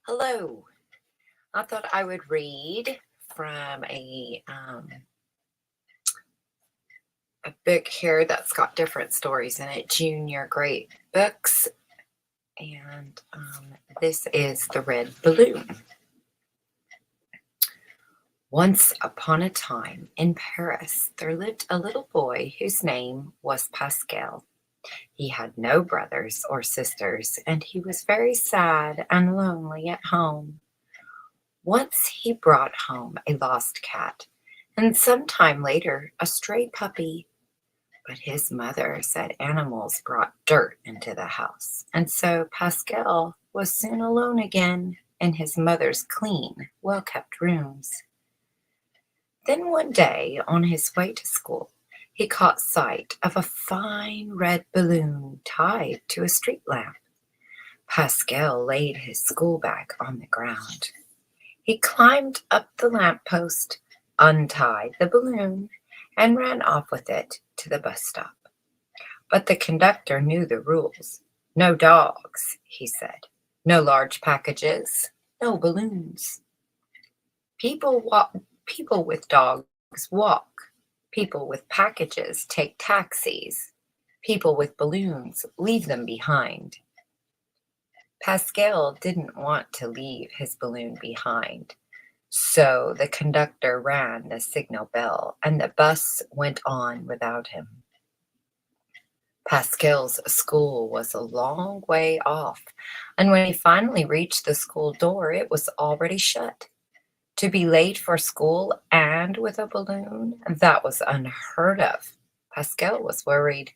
Hello. I thought I would read from a book here that's got different stories in it, Junior Great Books, and this is The Red Balloon. Once upon a time in Paris, there lived a little boy whose name was Pascal. He had no brothers or sisters, and he was very sad and lonely at home. Once he brought home a lost cat, and some time later a stray puppy. But his mother said animals brought dirt into the house, and so Pascal was soon alone again in his mother's clean, well-kept rooms. Then one day, on his way to school, he caught sight of a fine red balloon tied to a street lamp. Pascal laid his school bag on the ground. He climbed up the lamppost, untied the balloon, and ran off with it to the bus stop. But the conductor knew the rules. No dogs, he said. No large packages. No balloons. People with dogs walk. People with packages take taxis. People with balloons leave them behind. Pascal didn't want to leave his balloon behind, so the conductor rang the signal bell, and the bus went on without him. Pascal's school was a long way off, and when he finally reached the school door, it was already shut. To be late for school and with a balloon, that was unheard of. Pascal was worried.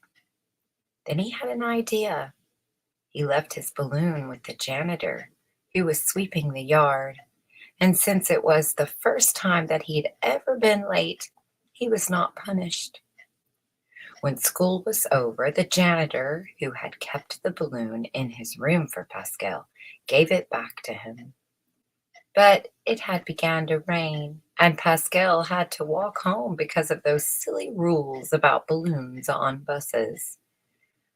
Then he had an idea. He left his balloon with the janitor, who was sweeping the yard. And since it was the first time that he'd ever been late, he was not punished. When school was over, the janitor, who had kept the balloon in his room for Pascal, gave it back to him. But it had begun to rain, and Pascal had to walk home because of those silly rules about balloons on buses.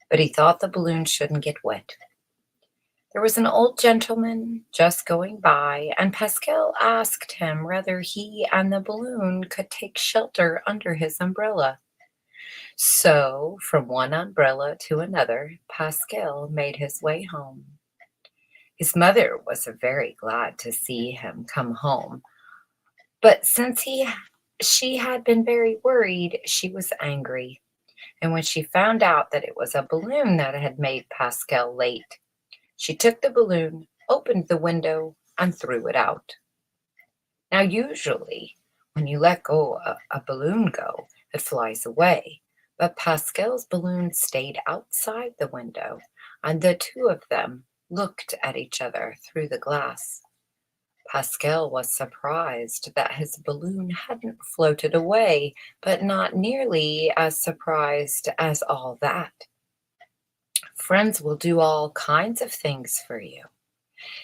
But he thought the balloon shouldn't get wet. There was an old gentleman just going by, and Pascal asked him whether he and the balloon could take shelter under his umbrella. So, from one umbrella to another, Pascal made his way home. His mother was very glad to see him come home, but since she had been very worried, she was angry. And when she found out that it was a balloon that had made Pascal late, she took the balloon, opened the window, and threw it out. Now, usually, when you let a balloon go, it flies away. But Pascal's balloon stayed outside the window, and the two of them looked at each other through the glass. Pascal was surprised that his balloon hadn't floated away, but not nearly as surprised as all that. Friends will do all kinds of things for you.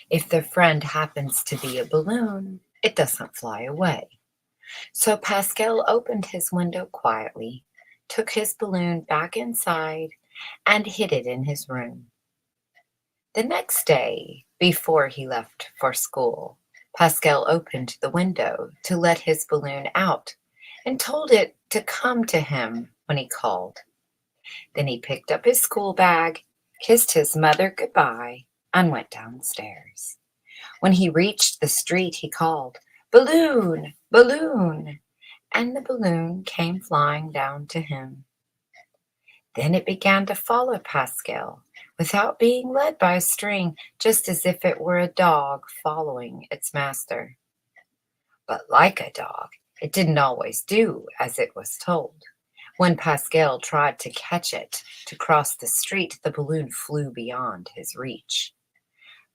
If the friend happens to be a balloon, it doesn't fly away. So Pascal opened his window quietly, took his balloon back inside, and hid it in his room. The next day, before he left for school, Pascal opened the window to let his balloon out and told it to come to him when he called. Then he picked up his school bag, kissed his mother goodbye, and went downstairs. When he reached the street, he called, "Balloon, balloon," and the balloon came flying down to him. Then it began to follow Pascal without being led by a string, just as if it were a dog following its master. But like a dog, it didn't always do as it was told. When Pascal tried to catch it to cross the street, the balloon flew beyond his reach.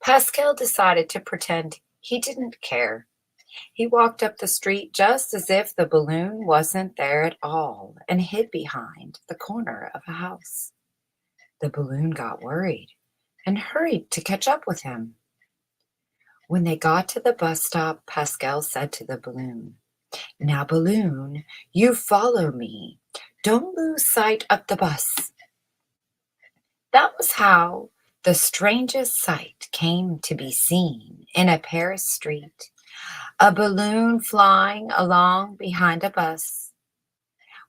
Pascal decided to pretend he didn't care. He walked up the street just as if the balloon wasn't there at all and hid behind the corner of a house. The balloon got worried and hurried to catch up with him. When they got to the bus stop, Pascal said to the balloon, "Now, balloon, you follow me. Don't lose sight of the bus." That was how the strangest sight came to be seen in a Paris street, a balloon flying along behind a bus.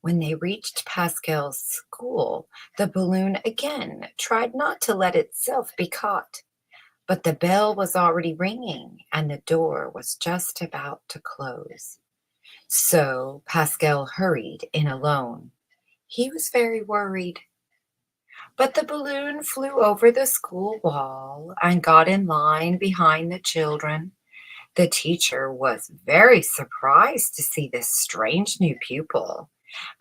When they reached Pascal's school, the balloon again tried not to let itself be caught, but the bell was already ringing and the door was just about to close. So Pascal hurried in alone. He was very worried. But the balloon flew over the school wall and got in line behind the children. The teacher was very surprised to see this strange new pupil.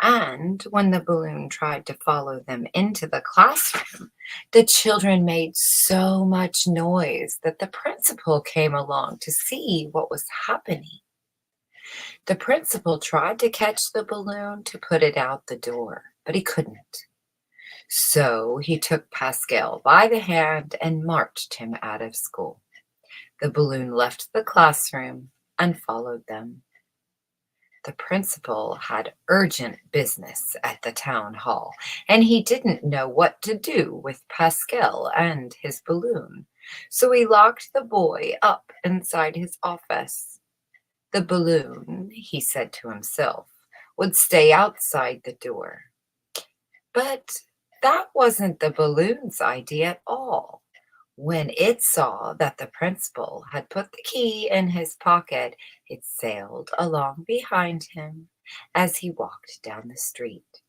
And when the balloon tried to follow them into the classroom, the children made so much noise that the principal came along to see what was happening. The principal tried to catch the balloon to put it out the door, but he couldn't. So he took Pascal by the hand and marched him out of school. The balloon left the classroom and followed them. The principal had urgent business at the town hall, and he didn't know what to do with Pascal and his balloon. So he locked the boy up inside his office. The balloon, he said to himself, would stay outside the door. But that wasn't the balloon's idea at all. When it saw that the principal had put the key in his pocket, it sailed along behind him as he walked down the street.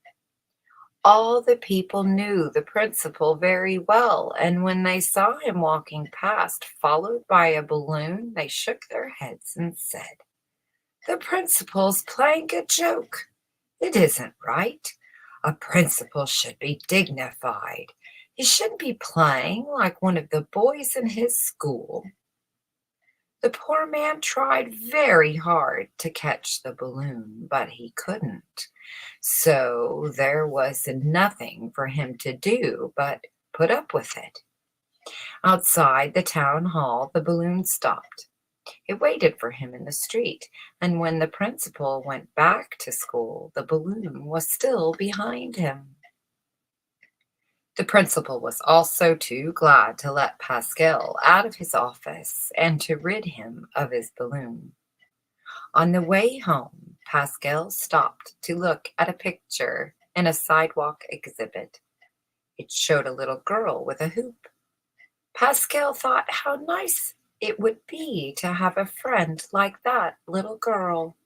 All the people knew the principal very well, and when they saw him walking past, followed by a balloon, they shook their heads and said, "The principal's playing a joke. It isn't right. A principal should be dignified. He shouldn't be playing like one of the boys in his school." The poor man tried very hard to catch the balloon, but he couldn't. So there was nothing for him to do but put up with it. Outside the town hall, the balloon stopped. It waited for him in the street, and when the principal went back to school, the balloon was still behind him. The principal was also too glad to let Pascal out of his office and to rid him of his balloon. On the way home, Pascal stopped to look at a picture in a sidewalk exhibit. It showed a little girl with a hoop. Pascal thought how nice it would be to have a friend like that little girl.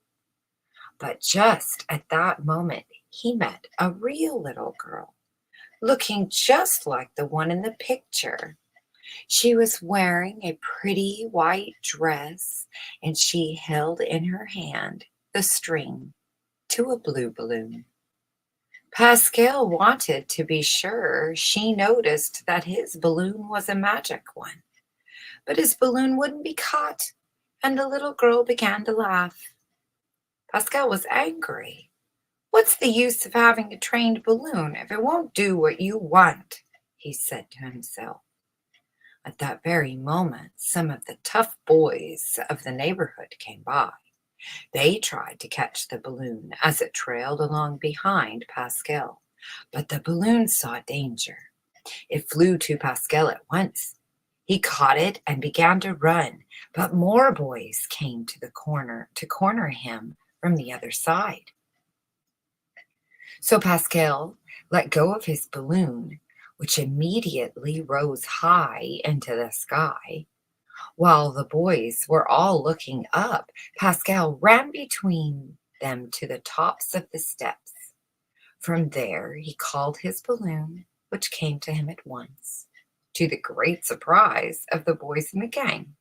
But just at that moment, he met a real little girl, looking just like the one in the picture. She was wearing a pretty white dress, and she held in her hand the string to a blue balloon. Pascal wanted to be sure she noticed that his balloon was a magic one, but his balloon wouldn't be caught, and the little girl began to laugh. Pascal was angry. "What's the use of having a trained balloon if it won't do what you want?" he said to himself. At that very moment, some of the tough boys of the neighborhood came by. They tried to catch the balloon as it trailed along behind Pascal, but the balloon saw danger. It flew to Pascal at once. He caught it and began to run, but more boys came to the corner to corner him from the other side. So Pascal let go of his balloon, which immediately rose high into the sky. While the boys were all looking up, Pascal ran between them to the tops of the steps. From there, he called his balloon, which came to him at once, to the great surprise of the boys in the gang.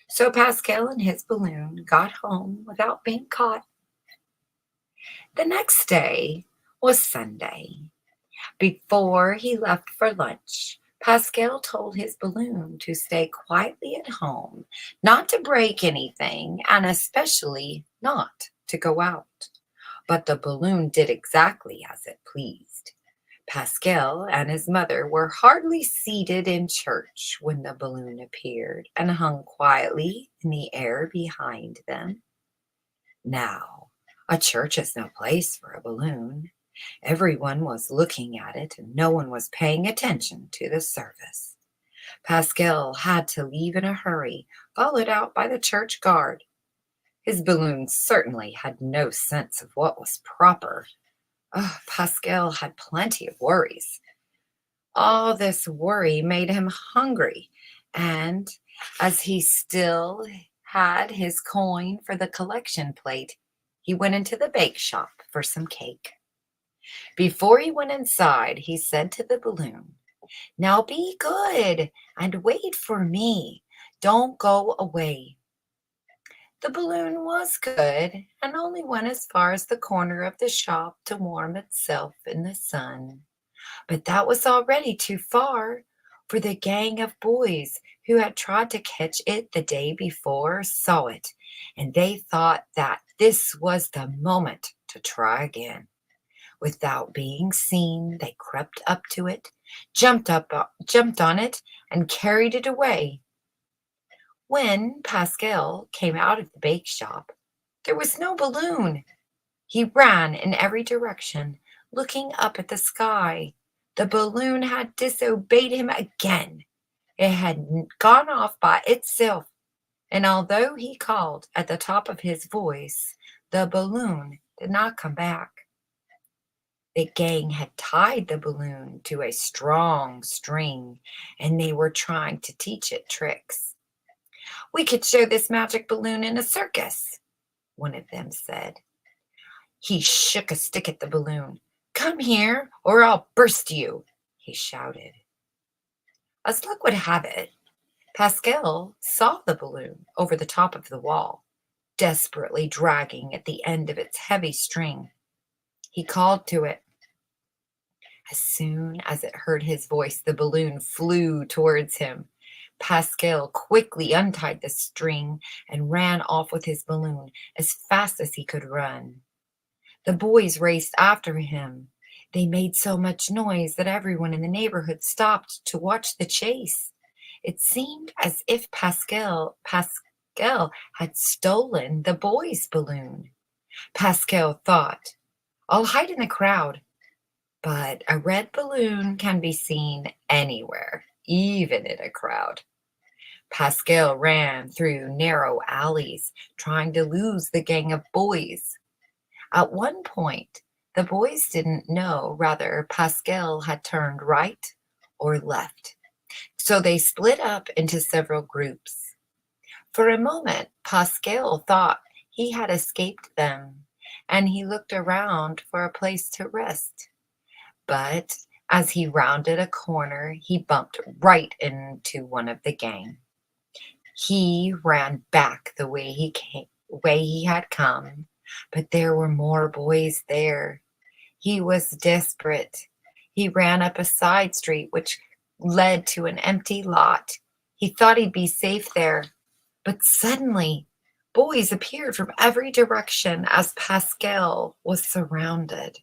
So Pascal and his balloon got home without being caught. The next day was Sunday. Before he left for lunch, Pascal told his balloon to stay quietly at home, not to break anything, and especially not to go out. But the balloon did exactly as it pleased. Pascal and his mother were hardly seated in church when the balloon appeared and hung quietly in the air behind them. Now, a church is no place for a balloon. Everyone was looking at it, and no one was paying attention to the service. Pascal had to leave in a hurry, followed out by the church guard. His balloon certainly had no sense of what was proper. Oh, Pascal had plenty of worries. All this worry made him hungry, and as he still had his coin for the collection plate, he went into the bake shop for some cake. Before he went inside, he said to the balloon, "Now be good and wait for me. Don't go away." The balloon was good and only went as far as the corner of the shop to warm itself in the sun. But that was already too far, for the gang of boys who had tried to catch it the day before saw it, and they thought that this was the moment to try again. Without being seen, they crept up to it, jumped on it, and carried it away. When Pascal came out of the bake shop, there was no balloon. He ran in every direction, looking up at the sky. The balloon had disobeyed him again. It had gone off by itself, and although he called at the top of his voice, the balloon did not come back. The gang had tied the balloon to a strong string, and they were trying to teach it tricks. "We could show this magic balloon in a circus," one of them said. He shook a stick at the balloon. "Come here, or I'll burst you," he shouted. As luck would have it, Pascal saw the balloon over the top of the wall, desperately dragging at the end of its heavy string. He called to it. As soon as it heard his voice, the balloon flew towards him. Pascal quickly untied the string and ran off with his balloon as fast as he could run. The boys raced after him. They made so much noise that everyone in the neighborhood stopped to watch the chase. It seemed as if Pascal had stolen the boy's balloon. Pascal thought, "I'll hide in the crowd." But a red balloon can be seen anywhere, even in a crowd. Pascal ran through narrow alleys, trying to lose the gang of boys. At one point, the boys didn't know whether Pascal had turned right or left, so they split up into several groups. For a moment, Pascal thought he had escaped them, and he looked around for a place to rest. But as he rounded a corner, he bumped right into one of the gang. He ran back the way he had come, but there were more boys there. He was desperate. He ran up a side street which led to an empty lot. He thought he'd be safe there, but suddenly boys appeared from every direction as Pascal was surrounded.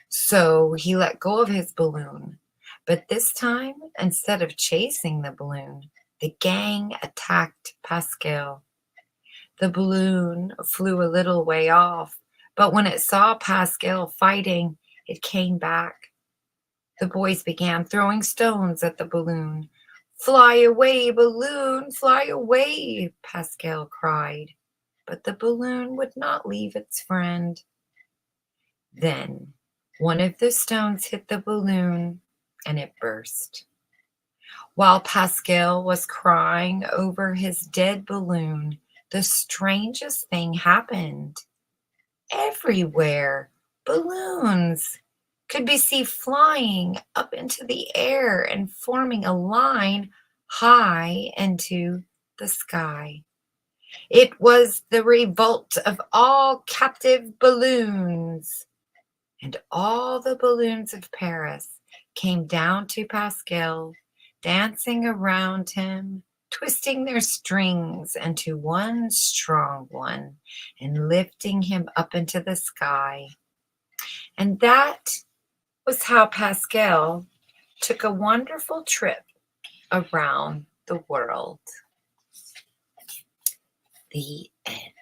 So he let go of his balloon, but this time, instead of chasing the balloon, the gang attacked Pascal. The balloon flew a little way off, but when it saw Pascal fighting, it came back. The boys began throwing stones at the balloon. "Fly away, balloon, fly away," Pascal cried, but the balloon would not leave its friend. Then one of the stones hit the balloon and it burst. While Pascal was crying over his dead balloon, the strangest thing happened. Everywhere, balloons could be seen flying up into the air and forming a line high into the sky. It was the revolt of all captive balloons. And all the balloons of Paris came down to Pascal, dancing around him, twisting their strings into one strong one, and lifting him up into the sky. And that was how Pascal took a wonderful trip around the world. The end.